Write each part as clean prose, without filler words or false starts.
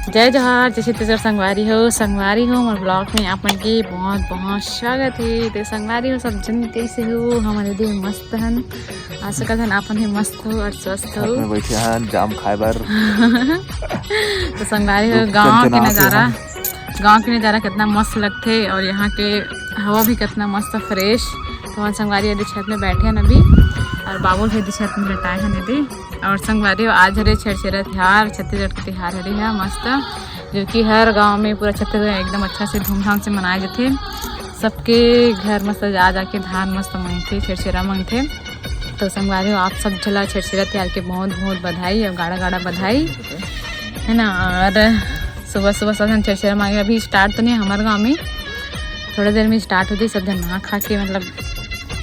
जय जोहार जय छत्तीसगढ़ संगवारी हो मोर ब्लॉग में आप मन के बहुत बहुत स्वागत है। तो संगवारी हो सब जन कैसे हो? हमारे दे मस्त हन, आशा करथन आपन ही मस्त हो और स्वस्थ हो। मैं बैठे हन जाम खाए बर। तो संगवारी हो गाँव के नज़ारा कितना मस्त लगते और यहाँ के हवा भी कितना मस्त फ्रेश। तो हम संगवारी यदि छत में बैठे हैं अभी और बाबू भी छत में बैठाए हैं यदि। और संगवारी आज हरे छेरछेरा तिहार छत्तीसगढ़ के तिहार हरे है मस्त, जो कि हर गांव में पूरा छत्तीसगढ़ एकदम अच्छा से धूमधाम से मनाए जाते। सबके घर मस्त जा जाके धान मस्त मांगते छेरछेरा मांगते। तो संगवारी आप सब झला छेरछेरा तिहार के बहुत बहुत बधाई और गाड़ा गाड़ा बधाई है ना। और सुबह सुबह सब छेरछेरा मांगे अभी स्टार्ट तो नहीं हमारे गाँव में, थोड़ी देर में स्टार्ट होती। सब जन नहा खा के मतलब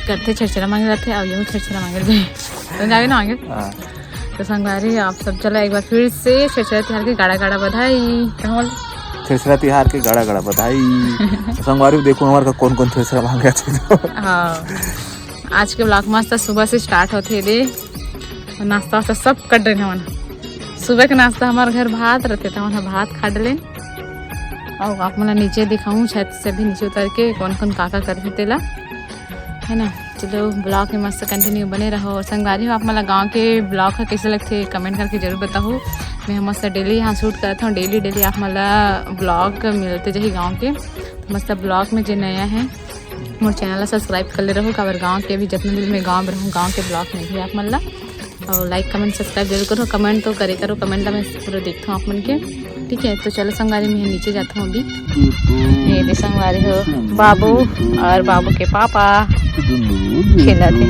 करते छेरछेरा मांगे जाते और यही छेरछेरा मांगे जाए तो जाए ना मांगे। तो संगवारी आप सब चला एक बार फिर से छेरछेरा तिहार के गाड़ा गाड़ा बधाई। छेरछेरा तिहार के गाड़ा गाड़ा बधाई। संगवारी देखो हमारे का कौन कौन छेरछेरा मांगे थे। हाँ आज के ब्लॉग मस्त सुबह से स्टार्ट होते दे, नाश्ता वास्ता सब कर रहे हैं। सुबह के नाश्ता हमारे घर भात रहते थे, वहाँ भात खा डले। और आप मैं नीचे दिखाऊँ छत से भी नीचे उतर के कौन कौन काका करते तेला है ना। चलो ब्लॉग में मस्त कंटिन्यू बने रहो। और संगवारी हो आप मतलब गांव के ब्लॉग का कैसे लगते कमेंट करके जरूर बताओ। मैं मस्त डेली यहाँ शूट करता हूँ, डेली आप मतलब ब्लॉग मिलते जाइए गांव के। तो मस्त ब्लॉग में जो नया है मोर चैनल सब्सक्राइब कर ले रहो। काबर गाँव के भी जितने दिन में गाँव में रहूँ गाँव के ब्लॉग में भी आप मतलब और लाइक कमेंट सब्सक्राइब जरूर करो। कमेंट तो करे करो, कमेंट मैं पूरा देखता हूँ आप मन के, ठीक है। तो चलो संगवारी मैं नीचे जाता हूँ अभी। ये भी संगवारी हो बाबू और बाबू के पापा खेला थे।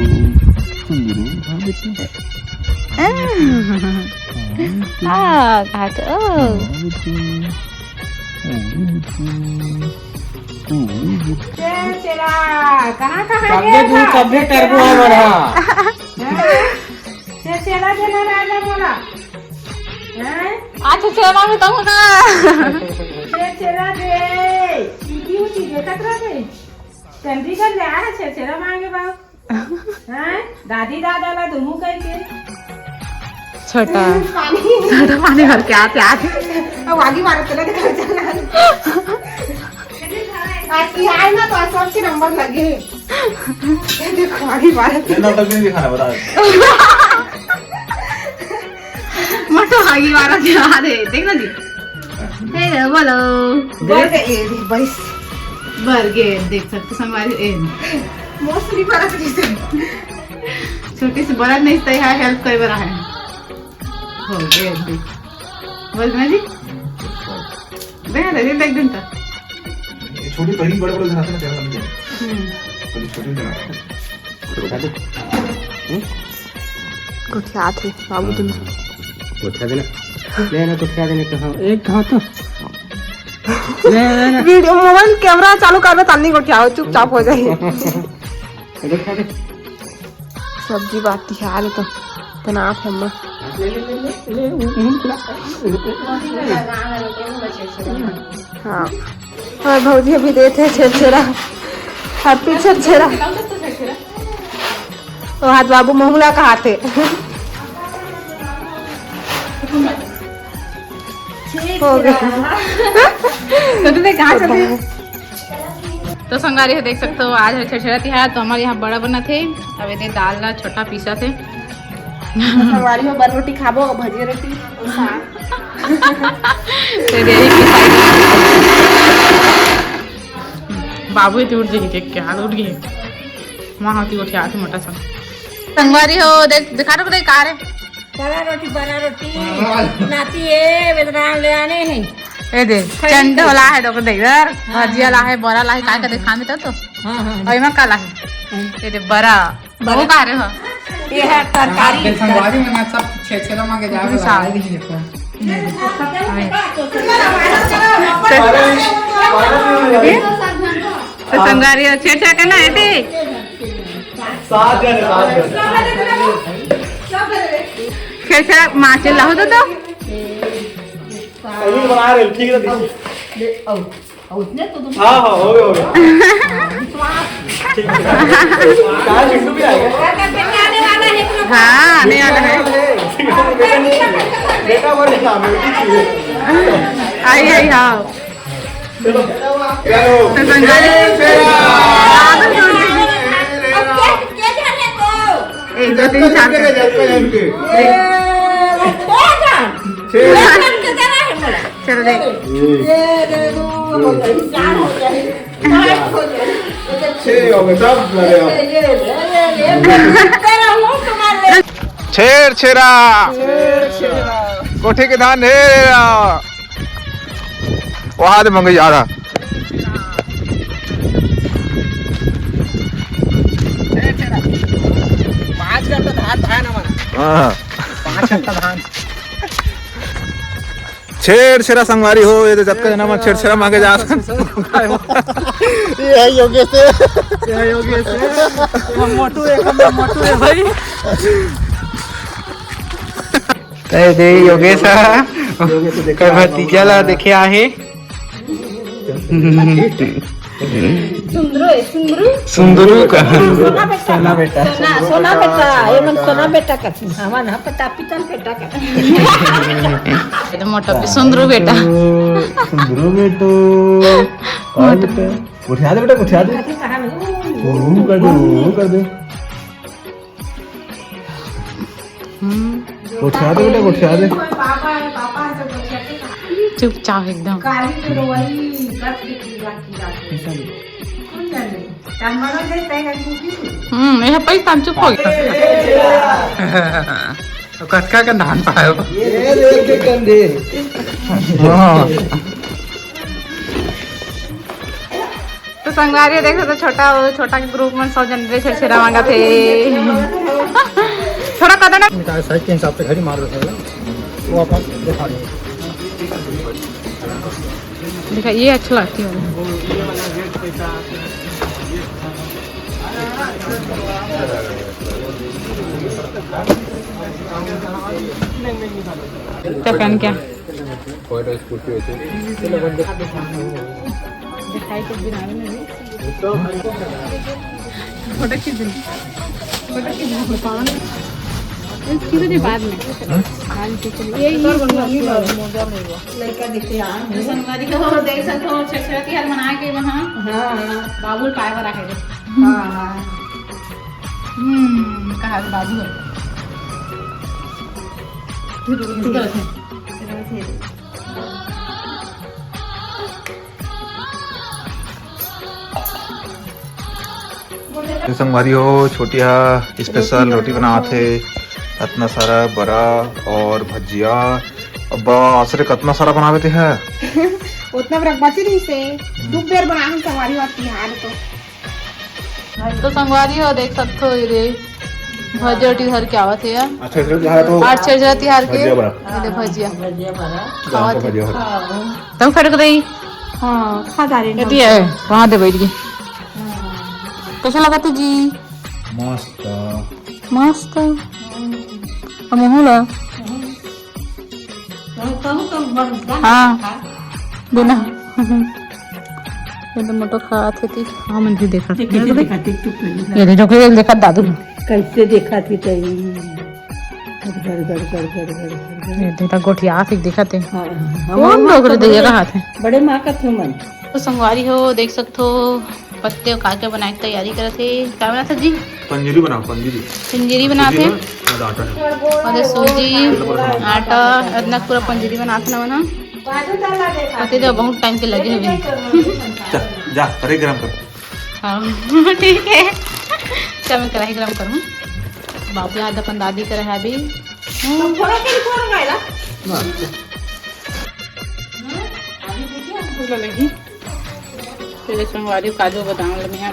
कहा अच्छा चला मांगे तो ना छेरछेरा दे सीधी ऊंची देखत रहे चंडीगढ़ ले आया छेरछेरा मांगे बाप हैं दादी दादा ला दुमु कह के छोटा पानी भर के आते अब आगे मारो चला के घर चला आती आए ना तो सब के नंबर लगे ये देखो आगे मारो ना तक नहीं दिखाना बता। मटो आगे मारो क्या दे देखना जी। हे बोलो बर्गे देख सकते संगवारी ए मोस्टली पर से छोटी सी बड़ा नहीं सही है हेल्प कर रहा है हो गया देख बोल ना जी दे देख दिन तक छोटी पहली बड़े बड़े बनाते ना कैमरा में छोटी छोटी बनाते कुछ याद है बाबू तुम उठा देना लेना तो क्या देने कहा एक कहा तो वीडियो मोबाइल कैमरा चालू करना तानी को क्या हो चुपचाप हो जाए। सब्जी बाती हाल तो तनाव है अम्मा। हाँ और भौजी अभी देते छेरछेरा हैप्पी छेरछेरा। तो हाथ बाबू मोहला कहा थे हो गया कहाँ चले। तो संगवारी देख सकते हो आज छेरछेरा तिहार तो हमारे यहाँ बड़ा बना थे। अब ये दाल ना छोटा पीसा थे। संगवारी हो बर रोटी खाबो भजिया रोटी बाबू ही उठ जाएगी क्या उठ गई वहाँ होती उठ आती मोटा सा। संगवारी हो देख दिखा दो देख कार है बड़ा रोटी नाती है वेदना ले आने हैं ए दे चंड वाला है डॉक्टर देख इधर भजिया ला है बड़ा ला है काय का देखा में तो और में काला है ये दे बड़ा वो का रे हो ये है तरकारी संगवारी में सब छेरछेरा मांगे जावे सारे दिखी देखो तो संगवारी छेरछेरा करना है दे साथ जने छेरछेरा माचे लाओ तो सही बना रहे ठीक है देखिए हाँ हाँ हो गया ठीक है कहाँ चिंटू भी आएगा हाँ आने वाला है बेटा बोले आई आई हाँ तो संगारी एक दो तीन चार चलो देख छेर छेरा कोठी के धान ढेरा वहां से मंगई जा रहा छेर छेरा संगवारी हो ये जब का नाम छेर छेरा मांगे जा ये योगेश हम मोटू है भाई काय दे योगेश काय भतीजाला देखे आहे सुंदरू का सोना बेटा ये मन सोना बेटा का हमारा ना पता पितल बेटा का एकदम मोटा भी सुंदरू बेटा सुंदरू बेटो उठा दे बेटा उठा दे कर दे उठा दे बेटा उठा दे पापा चुपचाप एकदम काली रोवाई गट की यह पैसा चुप हो गया कटका का धान पायो ये देख के कंधे तो संगवारी देख सकते छोटा के ग्रुप में 100 जन छेर छेरा मांगा थे थोड़ा कदम साइज के हिसाब से घड़ी मार रहे थे वो अपन दिखा दो देखा ये अच्छा लगती है क्या पहन क्या दिखाई कुछ दिन आने में फोटो खींच दिन पावन खींच दे बाद में ये लड़का दिखे संगवारी को देख सकते हो छेरा तिहार मना के वहाँ बाबू पाए पर आके कहा बाबू संगवारी हो छोटिया स्पेशल रोटी बनाते इतना सारा बड़ा और भजिया अब आसरे कितना सारा बनावे थे है उतना बड़ा बची नहीं से दो बेर बना हम संगवारी और तिहार तो संगवारी हो देख सकते हो ये भजिया रोटी घर के आवत है अच्छा तो आठ छेरा तिहार के भजिया बड़ा। ये भजिया खावत है तुम खड़क दई हाँ खा जा रहे कहती है वहां दे बैठ गई कैसा लगा तुझी मस्त मस्त मोहला हाँ देना ये तो मोटो खाते थी हाँ मैं भी देखा ये देखो कि देखा दादू कैसे देखा थी ये देखा गोठिया फिर देखा थे हाँ कौन लोग दे रहा हाथ है बड़े माँ का थे मन तो संगवारी हो देख सकते हो पत्ते का के बनाए तैयारी करे थे क्या बना था जी पंजीरी बनाओ पंजीरी बनाते और सूजी आटा इतना पूरा पंजीरी बनाते ना बना पते तो बहुत टाइम के लगे हुए जा कढ़ाई गरम कर हाँ ठीक है चल मैं कढ़ाई गरम करूँ बाबू याद अपन दादी करे है अभी लगी फिर संगवारी काजू बादाम लगे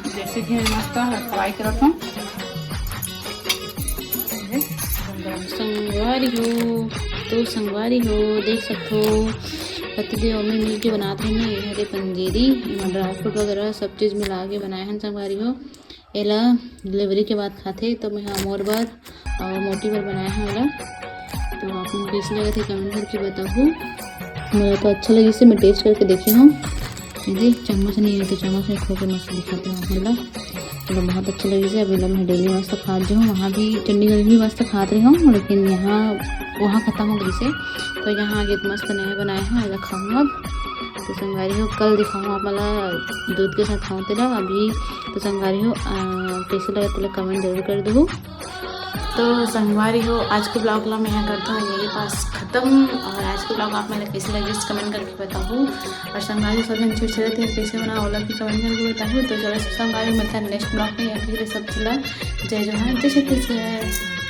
देसी घी मस्त फ्राई कर रखो संगवारी हो तो संगवारी हो देख सकते हो पतिदेव मम्मी मिल के बनाते हैं ये पंजीरी ड्राई फ्रूट वगैरह सब चीज़ मिला के बनाए हैं संगवारी हो एला डिलीवरी के बाद खाते तो मैं हम और बार और मोटी बार बनाया है वाला तो आप लोग कैसे लगे थे कमेंट करके बताओ मेरा तो अच्छा लगे इसे मैं टेस्ट करके देखी हूँ यदि चम्मच नहीं है तो चम्मच में खो के मस्त दिखाते हैं मतलब बहुत अच्छी लगी से। अभी लोग मैं डेली मस्त खात जो हूँ, वहाँ भी चंडीगढ़ भी मस्त खात रही हूँ, लेकिन यहाँ वहाँ ख़त्म हो गई से। तो यहाँ आगे मस्त नया बनाए हैं, ऐसा खाऊँ अब। तो संगवारी हो कल दिखाऊँ आप वाला दूध के साथ खाऊँ तेरा। अभी तो संगवारी हो कैसे लगे तेरा कमेंट जरूर कर दो। तो संगवारी हो आज के ब्लॉग ला मैं यहाँ करता हूँ यही पास ख़त्म। और आज के ब्लॉग आप मैंने कैसे लगे कमेंट करके बताऊँ। और संगवारी सब जन छोटे छोटे थे कैसे बना ओला भी कमेंट करके बताऊँ। तो चलो संगवारी मिलता है नेक्स्ट ब्लॉग में। या फिर सब चला जय जोहार जय छत्तीसगढ़।